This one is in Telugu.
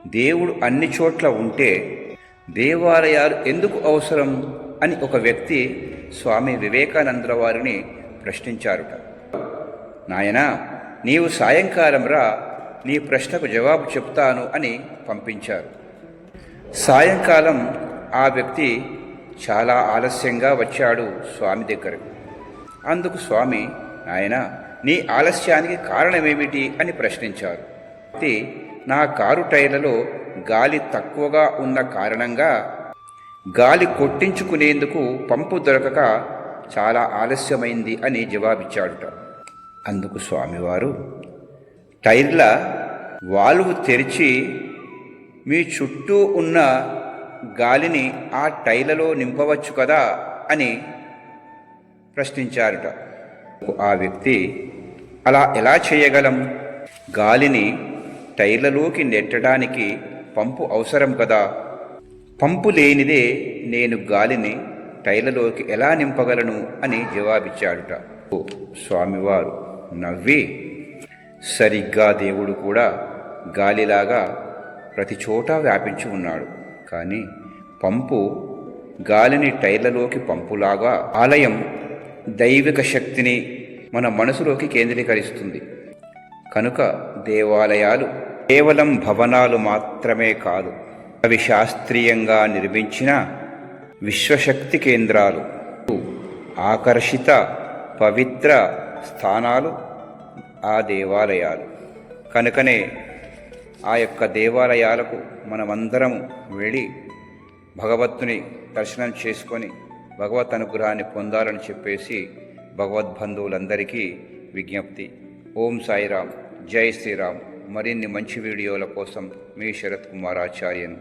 దేవుడు అన్ని చోట్ల ఉంటే దేవాలయాలు ఎందుకు అవసరం అని ఒక వ్యక్తి స్వామి వివేకానందుల వారిని ప్రశ్నించారుట. నాయనా, నీవు సాయంకాలం రా, నీ ప్రశ్నకు జవాబు చెప్తాను అని పంపించారు. సాయంకాలం ఆ వ్యక్తి చాలా ఆలస్యంగా వచ్చాడు స్వామి దగ్గరకు. అందుకు స్వామి, నాయనా, నీ ఆలస్యానికి కారణమేమిటి అని ప్రశ్నించారు. నా కారు టైర్లలో గాలి తక్కువగా ఉన్న కారణంగా గాలి కొట్టించుకునేందుకు పంపు దొరకక చాలా ఆలస్యమైంది అని జవాబిచ్చాడుట. అందుకు స్వామివారు, టైర్ల వాల్వ్ తెరిచి మీ చుట్టూ ఉన్న గాలిని ఆ టైర్లలో నింపవచ్చు కదా అని ప్రశ్నించారుట. ఆ వ్యక్తి, అలా ఎలా చేయగలం? గాలిని టైర్లలోకి నెట్టడానికి పంపు అవసరం కదా. పంపు లేనిదే నేను గాలిని టైర్లలోకి ఎలా నింపగలను అని జవాబిచ్చాడుట. స్వామివారు నవ్వి, సరిగ్గా దేవుడు కూడా గాలిలాగా ప్రతి చోట వ్యాపించి ఉన్నాడు. కానీ పంపు గాలిని టైర్లలోకి పంపులాగా ఆలయం దైవిక శక్తిని మన మనసులోకి కేంద్రీకరిస్తుంది. కనుక దేవాలయాలు కేవలం భవనాలు మాత్రమే కాదు, అవి శాస్త్రీయంగా నిర్మించిన విశ్వశక్తి కేంద్రాలు, ఆకర్షిత పవిత్ర స్థానాలు ఆ దేవాలయాలు. కనుకనే ఆ యొక్క దేవాలయాలకు మనమందరము వెళ్ళి భగవత్తుని దర్శనం చేసుకొని భగవత్ అనుగ్రహాన్ని పొందాలని చెప్పేసి భగవద్బంధువులందరికీ విజ్ఞప్తి. ఓం సాయిరామ్, జై శ్రీరామ్. మరిన్ని మంచి వీడియోల కోసం మీ శరత్ కుమార్ ఆచార్యను.